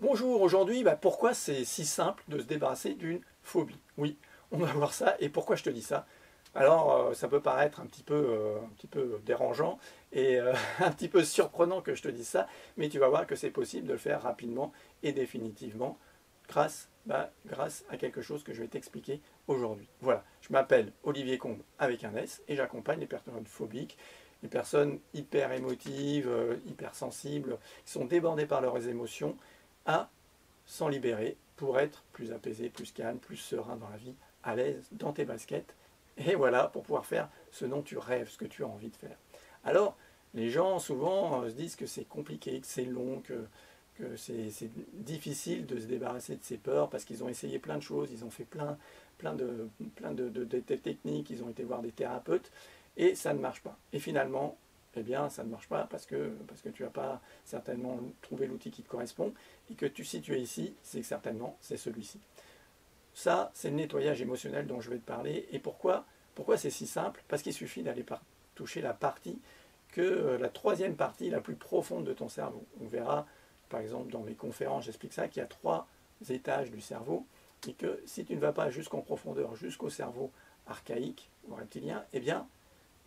Bonjour, aujourd'hui, pourquoi c'est si simple de se débarrasser d'une phobie? Oui, on va voir ça. Et pourquoi je te dis ça? Alors, ça peut paraître un petit peu dérangeant et un petit peu surprenant que je te dise ça, mais tu vas voir que c'est possible de le faire rapidement et définitivement grâce à quelque chose que je vais t'expliquer aujourd'hui. Voilà, je m'appelle Olivier Combe avec un S et j'accompagne les personnes phobiques, les personnes hyper émotives, hyper sensibles, qui sont débordées par leurs émotions, à s'en libérer pour être plus apaisé, plus calme, plus serein dans la vie, à l'aise dans tes baskets. Et voilà, pour pouvoir faire ce dont tu rêves, ce que tu as envie de faire. Alors, les gens souvent se disent que c'est compliqué, que c'est long, que c'est difficile de se débarrasser de ces peurs parce qu'ils ont essayé plein de choses, ils ont fait plein de techniques, ils ont été voir des thérapeutes et ça ne marche pas. Et finalement, eh bien, ça ne marche pas parce que tu n'as pas certainement trouvé l'outil qui te correspond et que si tu es ici, c'est que certainement c'est celui-ci. Ça, c'est le nettoyage émotionnel dont je vais te parler. Et pourquoi c'est si simple? Parce qu'il suffit d'aller toucher la partie la troisième partie la plus profonde de ton cerveau. On verra, par exemple, dans mes conférences, j'explique ça, qu'il y a 3 étages du cerveau et que si tu ne vas pas jusqu'en profondeur, jusqu'au cerveau archaïque ou reptilien, eh bien,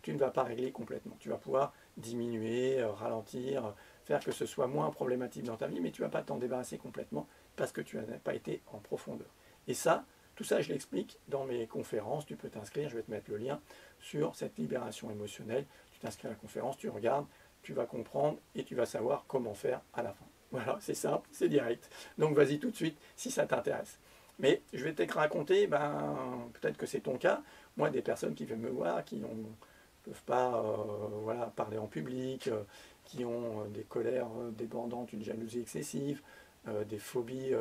tu ne vas pas régler complètement. Tu vas pouvoir diminuer, ralentir, faire que ce soit moins problématique dans ta vie, mais tu ne vas pas t'en débarrasser complètement parce que tu n'as pas été en profondeur. Et ça, tout ça, je l'explique dans mes conférences. Tu peux t'inscrire, je vais te mettre le lien sur cette libération émotionnelle. Tu t'inscris à la conférence, tu regardes, tu vas comprendre et tu vas savoir comment faire à la fin. Voilà, c'est simple, c'est direct. Donc vas-y tout de suite si ça t'intéresse. Mais je vais te raconter, peut-être que c'est ton cas, moi des personnes qui viennent me voir, qui ne peuvent pas voilà, parler en public, qui ont des colères débordantes, une jalousie excessive, des phobies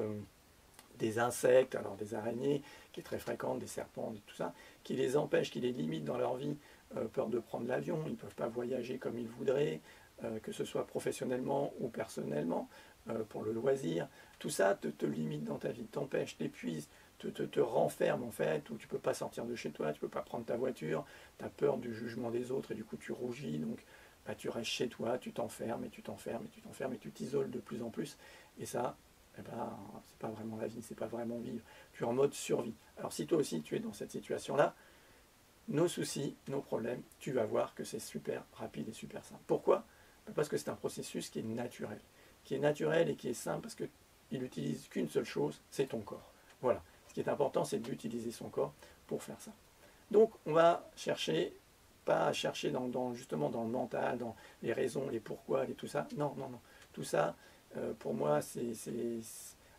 des insectes, alors des araignées, qui est très fréquente, des serpents, tout ça, qui les empêchent, qui les limitent dans leur vie, peur de prendre l'avion, ils ne peuvent pas voyager comme ils voudraient, que ce soit professionnellement ou personnellement, pour le loisir. Tout ça te limite dans ta vie, t'empêche, t'épuise, te renferme en fait, où tu ne peux pas sortir de chez toi, tu ne peux pas prendre ta voiture, tu as peur du jugement des autres et du coup tu rougis, donc tu restes chez toi, tu t'enfermes et tu t'enfermes et tu t'enfermes et tu t'isoles de plus en plus. Et ça, c'est pas vraiment la vie, c'est pas vraiment vivre. Tu es en mode survie. Alors si toi aussi tu es dans cette situation-là, nos soucis, nos problèmes, tu vas voir que c'est super rapide et super simple. Pourquoi? Parce que c'est un processus qui est naturel et qui est simple parce qu'il n'utilise qu'une seule chose, c'est ton corps. Voilà. Ce qui est important, c'est d'utiliser son corps pour faire ça. Donc on va chercher, pas chercher justement dans le mental, dans les raisons, les pourquoi, et tout ça. Non, non, non. Tout ça, pour moi,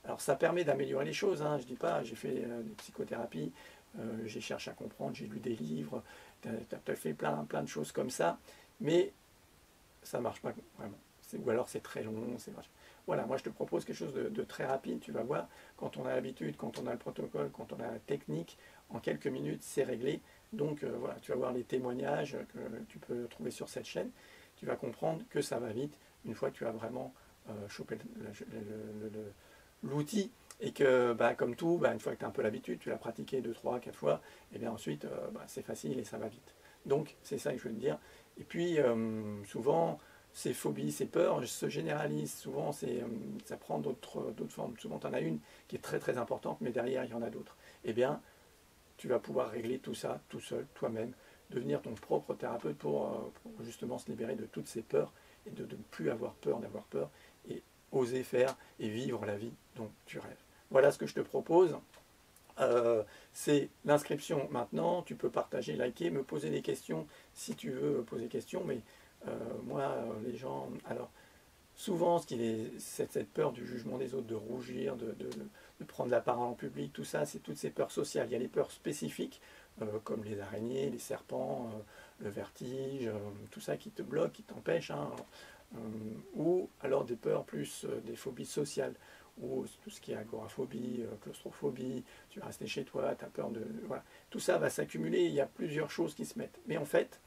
alors ça permet d'améliorer les choses, hein. Je ne dis pas, j'ai fait des psychothérapies, j'ai cherché à comprendre, j'ai lu des livres, tu as fait plein de choses comme ça, mais ça ne marche pas vraiment. Ou alors c'est très long, voilà, moi je te propose quelque chose de très rapide, tu vas voir, quand on a l'habitude, quand on a le protocole, quand on a la technique, en quelques minutes c'est réglé. Donc voilà, tu vas voir les témoignages que tu peux trouver sur cette chaîne, tu vas comprendre que ça va vite une fois que tu as vraiment chopé l'outil et que comme tout, une fois que tu as un peu l'habitude, tu l'as pratiqué 2, 3, 4 fois, et bien ensuite c'est facile et ça va vite. Donc c'est ça que je veux te dire. Et puis souvent ces phobies, ces peurs se généralisent, souvent ça prend d'autres formes. Souvent tu en as une qui est très très importante, mais derrière il y en a d'autres. Et bien tu vas pouvoir régler tout ça tout seul, toi-même, devenir ton propre thérapeute pour justement se libérer de toutes ces peurs et de ne plus avoir peur d'avoir peur et oser faire et vivre la vie dont tu rêves. Voilà ce que je te propose. C'est l'inscription maintenant. Tu peux partager, liker, me poser des questions si tu veux poser des questions. Mais moi, les gens... Alors, souvent, cette peur du jugement des autres, de rougir, de prendre la parole en public, tout ça, c'est toutes ces peurs sociales. Il y a les peurs spécifiques, comme les araignées, les serpents, le vertige, tout ça qui te bloque, qui t'empêche, hein, ou alors des peurs plus, des phobies sociales, ou tout ce qui est agoraphobie, claustrophobie, tu vas rester chez toi, tu as peur de... Voilà. Tout ça va s'accumuler, il y a plusieurs choses qui se mettent. Mais en fait,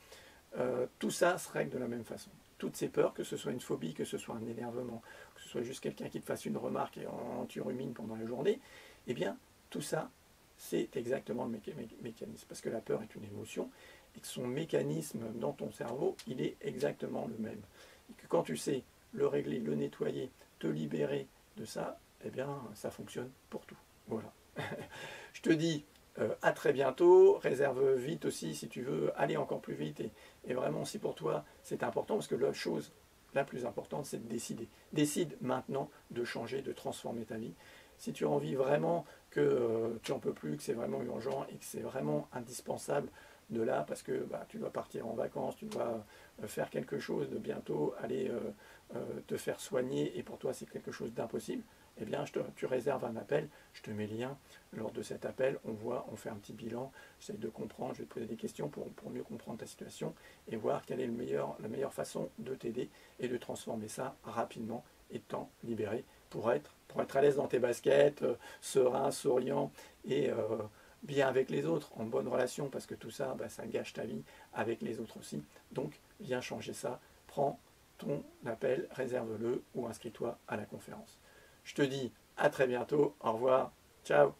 tout ça se règle de la même façon. Toutes ces peurs, que ce soit une phobie, que ce soit un énervement, que ce soit juste quelqu'un qui te fasse une remarque et tu rumines pendant la journée, eh bien, tout ça, c'est exactement le mécanisme. Parce que la peur est une émotion et que son mécanisme dans ton cerveau, il est exactement le même. Et que quand tu sais le régler, le nettoyer, te libérer de ça, eh bien, ça fonctionne pour tout. Voilà. Je te dis à très bientôt. Réserve vite aussi si tu veux aller encore plus vite. Et vraiment, si pour toi, c'est important, parce que la chose la plus importante, c'est de décider. Décide maintenant de changer, de transformer ta vie. Si tu as envie vraiment que tu n'en peux plus, que c'est vraiment urgent et que c'est vraiment indispensable de là, parce que tu dois partir en vacances, tu dois faire quelque chose de bientôt, aller te faire soigner, et pour toi c'est quelque chose d'impossible, eh bien tu réserves un appel, je te mets le lien. Lors de cet appel, on fait un petit bilan, j'essaie de comprendre, je vais te poser des questions pour mieux comprendre ta situation et voir quelle est la meilleure façon de t'aider et de transformer ça rapidement et de t'en libérer pour être à l'aise dans tes baskets, serein, souriant et bien avec les autres, en bonne relation, parce que tout ça, ça gâche ta vie avec les autres aussi. Donc, viens changer ça, prends ton appel, réserve-le ou inscris-toi à la conférence. Je te dis à très bientôt, au revoir, ciao.